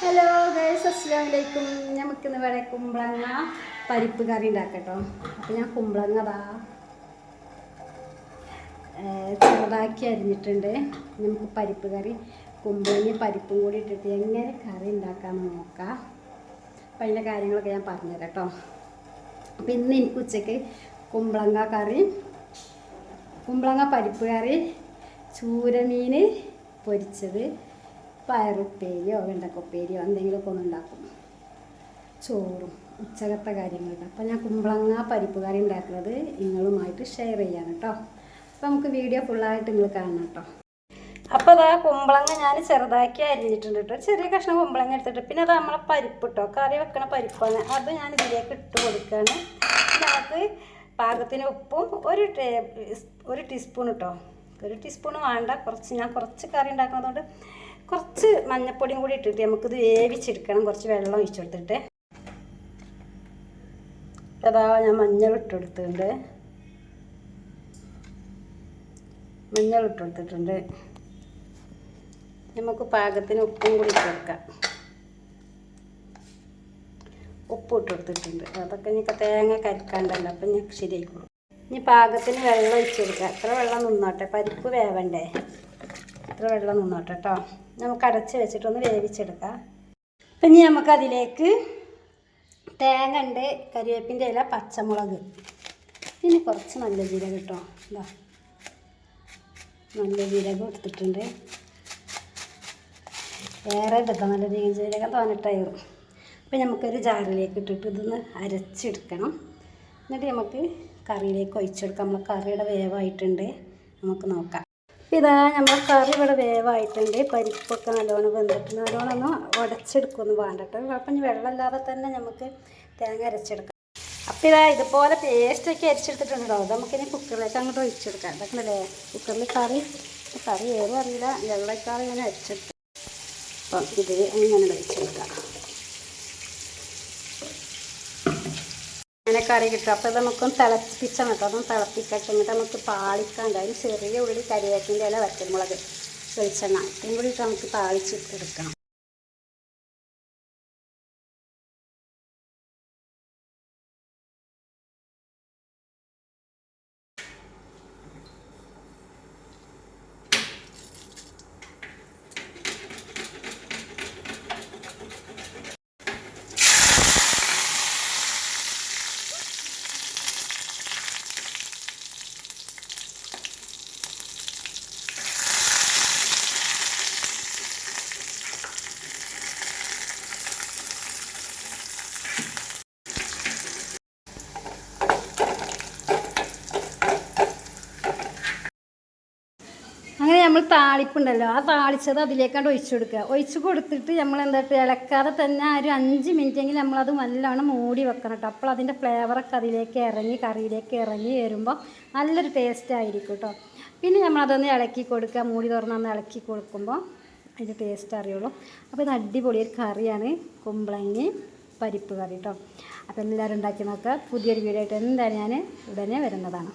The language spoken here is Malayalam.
ഹലോ ഗൈസ്, അസ്സലാമു അലൈക്കും. നമുക്കിന്ന് ഇവിടെ കുമ്പളങ്ങ പരിപ്പ് കറി ഉണ്ടാക്കട്ടോ. അപ്പോൾ ഞാൻ കുമ്പളങ്ങ ചെറുതാക്കി അരിഞ്ഞിട്ടുണ്ട്. നമുക്ക് പരിപ്പ് കറി കുമ്പളങ്ങയും പരിപ്പും കൂടി ഇട്ടിട്ട് എങ്ങനെ കറി ഉണ്ടാക്കാമെന്ന് നോക്കാം. അപ്പം അതിൻ്റെ കാര്യങ്ങളൊക്കെ ഞാൻ പറഞ്ഞുതരാം കേട്ടോ. അപ്പോൾ ഇന്ന് എനിക്ക് ഉച്ചയ്ക്ക് കുമ്പളങ്ങ കറി, കുമ്പളങ്ങ പരിപ്പ് കറി, ചൂരമീൻ പൊരിച്ചത്, പയറുപ്പേരിയോ വെണ്ടക്കുപ്പേരിയോ എന്തെങ്കിലുമൊക്കെ ഒന്ന് ഉണ്ടാക്കും, ചോറും ഉച്ചകത്തെ കാര്യങ്ങളുണ്ട്. അപ്പോൾ ഞാൻ കുമ്പളങ്ങ പരിപ്പ് കറി ഉണ്ടാക്കുന്നത് നിങ്ങളുമായിട്ട് ഷെയർ ചെയ്യാൻ കേട്ടോ. അപ്പോൾ നമുക്ക് വീഡിയോ ഫുള്ളായിട്ട് നിങ്ങൾ കാണണം കേട്ടോ. അപ്പോൾ അതാ കുമ്പളങ്ങ ഞാൻ ചെറുതാക്കി അരിഞ്ഞിട്ടുണ്ട് കേട്ടോ. ചെറിയ കഷ്ണം കുമ്പളങ്ങ എടുത്തിട്ട് പിന്നെ അത് നമ്മളെ പരിപ്പ് കേട്ടോ, കറി വെക്കണ പരിപ്പാണ്, അത് ഞാൻ ഇതിലേക്ക് ഇട്ട് കൊടുക്കുകയാണ്. നമുക്ക് പാകത്തിന് ഉപ്പും ഒരു ടീസ്പൂൺ കേട്ടോ, ഒരു ടീസ്പൂൺ വേണ്ട, ഞാൻ കുറച്ച് കറി ഉണ്ടാക്കുന്നതുകൊണ്ട് കുറച്ച് മഞ്ഞൾപ്പൊടിയും കൂടി ഇട്ടിട്ട് നമുക്കിത് വേവിച്ചെടുക്കണം. കുറച്ച് വെള്ളം ഒഴിച്ചു കൊടുത്തിട്ട് അതാ ഞാൻ മഞ്ഞൾ ഇട്ട് കൊടുത്തിട്ടുണ്ട്. നമുക്ക് പാകത്തിന് ഉപ്പും കൂടി ഇട്ട് കൊടുക്കാം. ഉപ്പ് ഇട്ട് കൊടുത്തിട്ടുണ്ട്. അതൊക്കെ ഇനിയിപ്പോൾ തേങ്ങ കരിക്കാണ്ടല്ലോ, അപ്പം ഞാൻ ശരിയായിക്കോളും. ഇനി പാകത്തിന് വെള്ളം ഒഴിച്ച് കൊടുക്കുക. എത്ര വെള്ളം നിന്നോട്ടെ, പരിപ്പ് വേവണ്ടേ, എത്ര വെള്ളം നിന്നോട്ടെ കേട്ടോ. നമുക്ക് അടച്ച് വെച്ചിട്ടൊന്ന് വേവിച്ചെടുക്കാം. അപ്പം ഇനി നമുക്കതിലേക്ക് തേങ്ങ ഉണ്ട്, കരിവേപ്പിൻ്റെ ഇല, പച്ചമുളക്, പിന്നെ കുറച്ച് നല്ല ജീരകം കേട്ടോ. ഇതാ നല്ല ജീരകം എടുത്തിട്ടുണ്ട്. ഏറെ എടുക്കാം, നല്ല ജീരകം തോന്നിട്ടായിരുന്നു. അപ്പം നമുക്കൊരു ജാറിലേക്ക് ഇട്ടിട്ട് ഇതൊന്ന് അരച്ചെടുക്കണം. എന്നിട്ട് നമുക്ക് കറിയിലേക്ക് ഒഴിച്ചെടുക്കാം. നമ്മൾ കറിയുടെ വേവായിട്ടുണ്ട്, നമുക്ക് നോക്കാം. ഇതാ നമ്മൾ കറി ഇവിടെ വേവായിട്ടുണ്ട്. പരിപ്പൊക്കെ നല്ലോണം വെന്തിട്ട് നല്ലോണം ഒന്ന് ഉടച്ചെടുക്കുമെന്ന് വേണ്ടട്ടോ. അപ്പം വെള്ളമില്ലാതെ തന്നെ നമുക്ക് തേങ്ങ അരച്ചെടുക്കാം. അപ്പം ഇതാ ഇതുപോലെ പേസ്റ്റൊക്കെ അരച്ചെടുത്തിട്ടുണ്ടോ. അത് നമുക്കിനി കുക്കറിലേക്ക് അങ്ങോട്ട് ഒഴിച്ചെടുക്കാം. ഇതൊക്കെ അല്ലേ കുക്കറിൽ കറി ഏറും അറിയില്ല, വെള്ളക്കാറി ഇങ്ങനെ അരച്ചെടുക്കാം. അപ്പം ഇതിൽ ഇങ്ങനെ ഒഴിച്ചെടുക്കാം. അങ്ങനെ കറി കിട്ടും. അപ്പോൾ ഇത് നമുക്കൊന്ന് തിളപ്പിച്ചാൽ കേട്ടോ. അതൊന്ന് തിളപ്പിക്കട്ടെ. എന്നിട്ട് നമുക്ക് താളിക്കാണ്ട് അതിന് ചെറിയ ഉള്ളി, കരിവേപ്പിൻ്റെ ഇല, വറ്റൽമുളക്, വെളിച്ചെണ്ണ ഇതും കൂടി നമുക്ക് താളിച്ച് എടുക്കണം. അങ്ങനെ നമ്മൾ താളിപ്പുണ്ടല്ലോ, ആ താളിച്ചത് അതിലേക്കാണ്ട് ഒഴിച്ചു കൊടുക്കുക. ഒഴിച്ചു കൊടുത്തിട്ട് നമ്മൾ എന്തായിട്ട് ഇളക്കാതെ തന്നെ ഒരു 5 മിനിറ്റെങ്കിലും നമ്മളത് നല്ലോണം മൂടി വെക്കണം കേട്ടോ. അപ്പോൾ അതിൻ്റെ ഫ്ലേവറൊക്കെ അതിലേക്ക് ഇറങ്ങി കറിയിലേക്ക് ഇറങ്ങി വരുമ്പോൾ നല്ലൊരു ടേസ്റ്റ് ആയിരിക്കും കേട്ടോ. പിന്നെ നമ്മളതൊന്ന് ഇളക്കി കൊടുക്കുക. മൂടി തുറന്നൊന്ന് ഇളക്കി കൊടുക്കുമ്പോൾ അതിൻ്റെ ടേസ്റ്റ് അറിയുള്ളൂ. അപ്പോൾ ഇത് അടിപൊളിയൊരു കറിയാണ്, കുമ്പളങ്ങയും പരിപ്പ് കറി കേട്ടോ. അപ്പോൾ എല്ലാവരും ഉണ്ടാക്കി നോക്കുക. പുതിയൊരു വീഡിയോ ആയിട്ട് എന്തായാലും ഞാൻ ഉടനെ വരുന്നതാണ്.